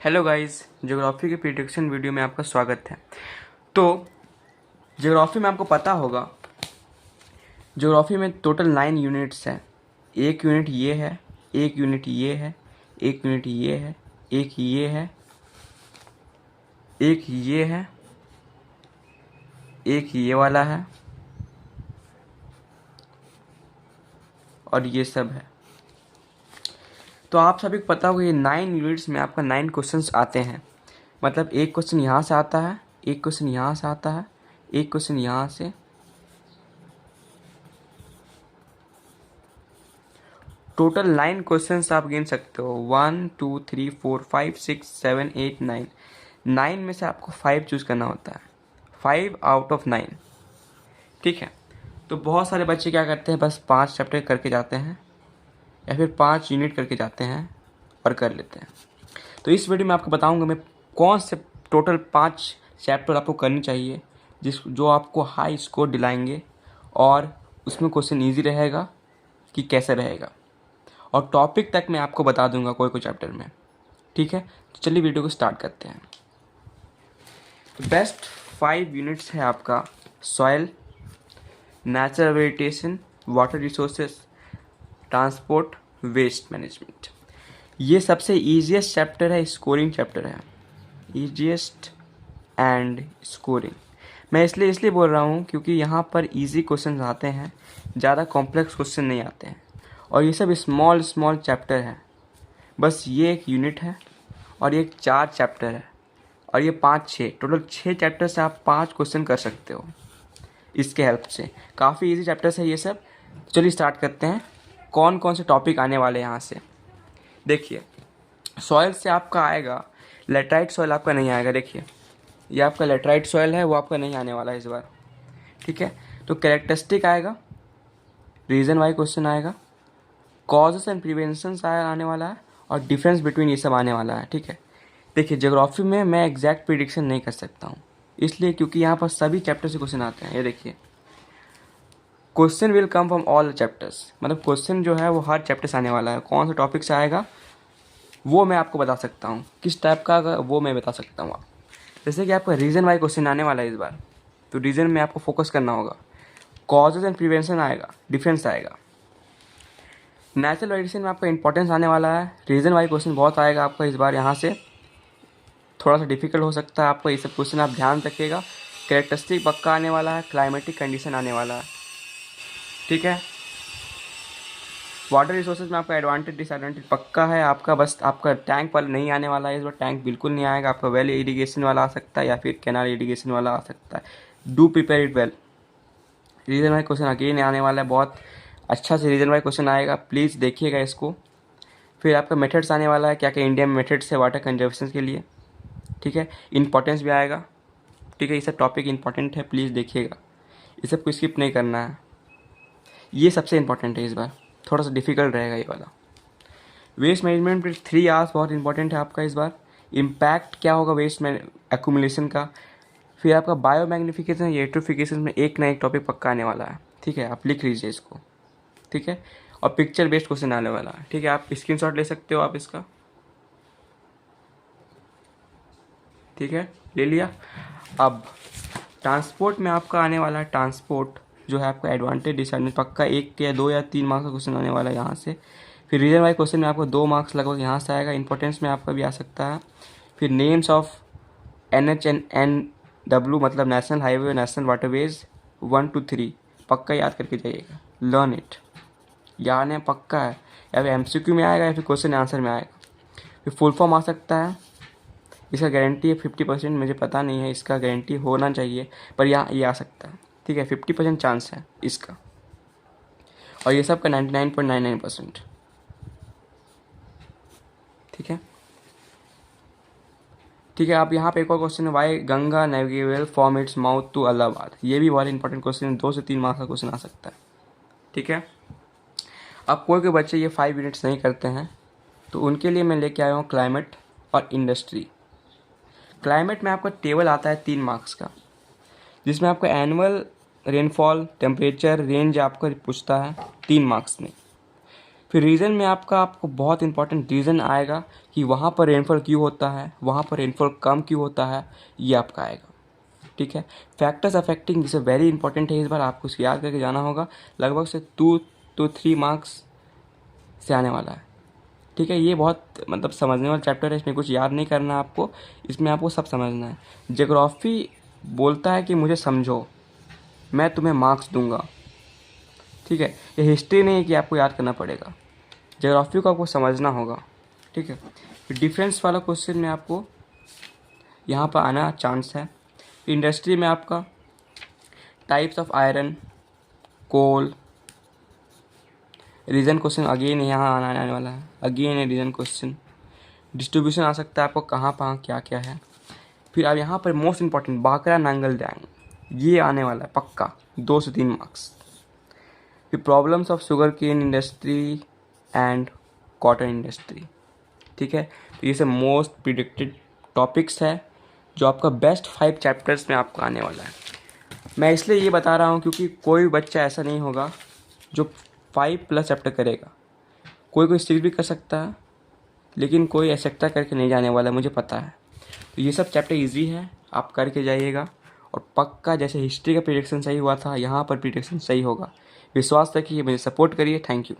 Hello guys, geography के prediction video में आपका स्वागत है। तो ज्योग्राफी में आपको पता होगा, ज्योग्राफी में टोटल 9 यूनिट्स हैं। एक यूनिट ये है, एक यूनिट ये है, एक यूनिट ये है, एक ये है, एक ये है, एक ये वाला है और ये सब है। तो आप सभी को पता होगा ये 9 यूनिट्स में आपका 9 क्वेश्चंस आते हैं। मतलब एक क्वेश्चन यहाँ से आता है, एक क्वेश्चन यहाँ से आता है, एक क्वेश्चन यहाँ से, टोटल 9 क्वेश्चंस आप गिन सकते हो। 1 2 3 4 5 6 7 8 9। 9 में से आपको 5 चूज़ करना होता है, 5 आउट ऑफ 9। ठीक है। तो बहुत सारे बच्चे क्या करते हैं, बस 5 चैप्टर करके जाते हैं या फिर 5 यूनिट करके जाते हैं और कर लेते हैं। तो इस वीडियो में आपको बताऊंगा मैं कौन से टोटल 5 चैप्टर आपको करनी चाहिए जो आपको हाई स्कोर दिलाएंगे, और उसमें क्वेश्चन ईजी रहेगा कि कैसे रहेगा, और टॉपिक तक मैं आपको बता दूंगा कोई कोई चैप्टर में। ठीक है, तो चलिए वीडियो को स्टार्ट करते हैं। बेस्ट 5 यूनिट्स है आपका soil, natural vegetation, water resources, transport, waste management. ये सबसे ईजीएस्ट चैप्टर है, स्कोरिंग चैप्टर है, ईजीएस्ट एंड स्कोरिंग। मैं इसलिए बोल रहा हूँ क्योंकि यहाँ पर इजी क्वेश्चन आते हैं, ज़्यादा कॉम्प्लेक्स क्वेश्चन नहीं आते हैं, और ये सब स्मॉल चैप्टर है। बस ये एक यूनिट है और ये 4 चैप्टर है, और ये 5-6 टोटल 6 चैप्टर से आप 5 क्वेश्चन कर सकते हो इसके हेल्प से। काफ़ी इजी चैप्टर्स है ये सब। चलिए स्टार्ट करते हैं। कौन कौन से टॉपिक आने वाले हैं यहाँ से देखिए। सॉइल से आपका आएगा, लेटराइट सॉइल आपका नहीं आएगा। देखिए ये आपका लेटराइट सॉइल है, वो आपका नहीं आने वाला है इस बार। ठीक है, तो कैरेक्टरिस्टिक आएगा, रीजन वाइज क्वेश्चन आएगा, कॉजेस एंड प्रिवेंशंस आने वाला है, और डिफरेंस बिटवीन ये सब आने वाला है। ठीक है, देखिए ज्योग्राफी में मैं एग्जैक्ट प्रिडिक्शन नहीं कर सकता हूँ, इसलिए क्योंकि यहाँ पर सभी चैप्टर से क्वेश्चन आते हैं। ये देखिए, question will come from all the chapters, मतलब क्वेश्चन जो है वो हर चैप्टर से आने वाला है। कौन सा टॉपिक से आएगा वो मैं आपको बता सकता हूँ, किस टाइप का वो मैं बता सकता हूँ। जैसे कि आपका रीजन वाइज क्वेश्चन आने वाला है इस बार, तो रीजन में आपको फोकस करना होगा। कॉजेज एंड प्रिवेंशन आएगा, डिफरेंस आएगा। नेचुरल वेजिटेशन में आपका इंपॉर्टेंस आने वाला है। रीजन वाइज क्वेश्चन बहुत आएगा आपका इस बार, यहाँ से थोड़ा सा डिफिकल्ट हो सकता है आपको, ये सब क्वेश्चन आप ध्यान रखिएगा। कैरेक्टरिस्टिक पक्का आने वाला है, क्लाइमेटिक कंडीशन आने वाला है। ठीक है, वाटर रिसोर्सेज में आपका एडवांटेज डिसएडवांटेज पक्का है आपका, बस आपका टैंक वाला नहीं आने वाला है इस बार। टैंक बिल्कुल नहीं आएगा आपका, वेल इरिगेशन वाला आ सकता है या फिर कैनाल इरिगेशन वाला आ सकता है। Do prepare it well. Region wise question again आने वाला है, बहुत अच्छा से रीजन वाइज क्वेश्चन आएगा, प्लीज़ देखिएगा इसको। फिर आपका मेथड्स आने वाला है, क्या क्या इंडिया में मेथड्स है वाटर कंजर्वेशन के लिए। ठीक है, इंपॉर्टेंस भी आएगा। ठीक है, ये सब टॉपिक इंपॉर्टेंट है, प्लीज़ देखिएगा, ये सब को स्किप नहीं करना है। ये सबसे इंपॉर्टेंट है इस बार, थोड़ा सा डिफिकल्ट रहेगा ये वाला। वेस्ट मैनेजमेंट में 3 आवर्स बहुत इंपॉर्टेंट है आपका इस बार। इम्पैक्ट क्या होगा वेस्ट में एक्यूमुलेशन का। फिर आपका बायो मैग्निफिकेशन, यूट्रोफिकेशन में एक ना एक टॉपिक पक्का आने वाला है। ठीक है, आप लिख लीजिए इसको। ठीक है, और पिक्चर बेस्ड क्वेश्चन आने वाला है। ठीक है, आप स्क्रीनशॉट ले सकते हो आप इसका। ठीक है, ले लिया। अब ट्रांसपोर्ट में आपका आने वाला है, ट्रांसपोर्ट जो है आपका एडवांटेज डिसएडवांटेज पक्का 1 या 2 या 3 मार्क्स का क्वेश्चन आने वाला है यहाँ से। फिर रीजन वाइज क्वेश्चन में आपको 2 मार्क्स लगभग यहाँ से आएगा। इंपॉर्टेंस में आपका भी आ सकता है। फिर names of NH and NW मतलब नेशनल हाईवे और नेशनल वाटरवेज 1 to 3 पक्का याद करके जाइएगा, लर्न इट, याद है पक्का है। या फिर MCQ में आएगा या फिर क्वेश्चन आंसर में आएगा। फिर फुल फॉर्म आ सकता है, इसका गारंटी है 50%, मुझे पता नहीं है, इसका गारंटी होना चाहिए, पर यहाँ ये आ सकता है। ठीक है, 50% चांस है इसका, और ये सब का 99.99%। ठीक है, ठीक है। आप यहाँ पे एक और क्वेश्चन है, why Ganga navigable from its mouth to Allahabad. ये भी बहुत इंपॉर्टेंट क्वेश्चन है, 2 से 3 मार्क्स का क्वेश्चन आ सकता है। ठीक है, अब कोई बच्चे ये 5 यूनिट्स नहीं करते हैं, तो उनके लिए मैं लेके आया हूँ क्लाइमेट और इंडस्ट्री। क्लाइमेट में आपका टेबल आता है 3 मार्क्स का, जिसमें आपका एनुअल रेनफॉल, टेम्परेचर, रेंज आपका पूछता है 3 मार्क्स में। फिर रीज़न में आपको बहुत इंपॉर्टेंट रीज़न आएगा कि वहाँ पर रेनफॉल क्यों होता है, वहाँ पर रेनफॉल कम क्यों होता है, ये आपका आएगा। ठीक है। Factors affecting this very important है, इस बार आपको इसको याद करके जाना होगा। लगभग से 2 to 3 मार्क्स से आने वाला है। ठीक है। ये बहुत मतलब समझने वाला चैप्टर है, इसमें कुछ याद नहीं करना आपको, इसमें आपको सब समझना है। ज्योग्राफी बोलता है कि मुझे समझो, मैं तुम्हें मार्क्स दूंगा। ठीक है। ये हिस्ट्री नहीं है कि आपको याद करना पड़ेगा, ज्योग्राफी को आपको समझना होगा। ठीक है। फिर डिफरेंस वाला क्वेश्चन में आपको यहाँ पर आना चांस है। इंडस्ट्री में आपका types of iron, coal, reason question again यहाँ आने वाला है, अगेन है रीजन क्वेश्चन। डिस्ट्रीब्यूशन आ सकता है आपको कहाँ कहाँ क्या क्या है। फिर अब यहाँ पर most important baccarat Nangal dam, ये आने वाला है पक्का 2 से 3 मार्क्स। फिर problems of sugar cane industry and cotton industry. ठीक है। तो ये सब मोस्ट प्रिडिक्टेड टॉपिक्स है जो आपका बेस्ट 5 चैप्टर्स में आपको आने वाला है। मैं इसलिए ये बता रहा हूँ क्योंकि कोई बच्चा ऐसा नहीं होगा जो 5+ चैप्टर करेगा। कोई स्किप भी कर सकता है, लेकिन कोई एक्सेट्रा करके नहीं जाने वाला, मुझे पता है। तो ये सब चैप्टर इजी है, आप करके जाइएगा और पक्का जैसे हिस्ट्री का प्रिडिक्शन सही हुआ था, यहाँ पर प्रिडिक्शन सही होगा। विश्वास रखिए, मुझे सपोर्ट करिए। Thank you.